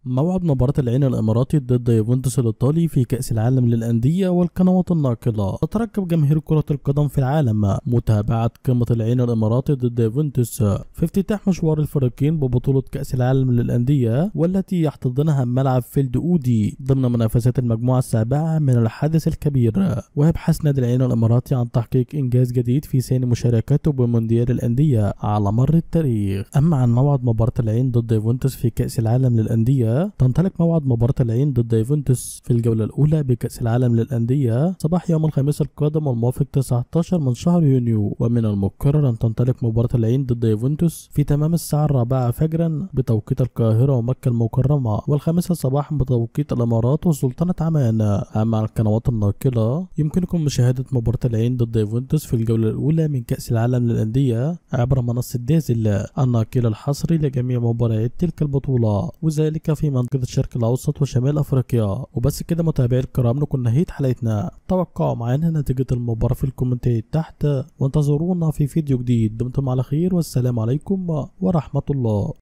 موعد مباراة العين الإماراتي ضد يوفنتوس الإيطالي في كأس العالم للأندية والقنوات الناقلة. تترقب جماهير كرة القدم في العالم متابعة قمة العين الإماراتي ضد يوفنتوس في افتتاح مشوار الفريقين ببطولة كأس العالم للأندية، والتي يحتضنها ملعب فيلد أودي ضمن منافسات المجموعة السابعة من الحدث الكبير. ويبحث نادي العين الإماراتي عن تحقيق إنجاز جديد في ثاني مشاركته بمونديال الأندية على مر التاريخ. أما عن موعد مباراة العين ضد يوفنتوس في كأس العالم للأندية، تنطلق موعد مباراة العين ضد يوفنتوس في الجولة الأولى بكأس العالم للأندية صباح يوم الخميس القادم الموافق 19 من شهر يونيو. ومن المقرر أن تنطلق مباراة العين ضد يوفنتوس في تمام الساعة 4 فجرا بتوقيت القاهرة ومكة المكرمة، والخامسة صباحا بتوقيت الإمارات وسلطنة عمان. أما على القنوات الناقلة، يمكنكم مشاهدة مباراة العين ضد يوفنتوس في الجولة الأولى من كأس العالم للأندية عبر منصة دازل الناقل الحصري لجميع مباريات تلك البطولة، وذلك في منطقة الشرق الأوسط وشمال أفريقيا. وبس كده متابعي الكرام، نكون نهيت حلقتنا. توقعوا معانا نتيجة المباراة في الكومنتات تحت، وانتظرونا في فيديو جديد. دمتم على خير، والسلام عليكم ورحمة الله.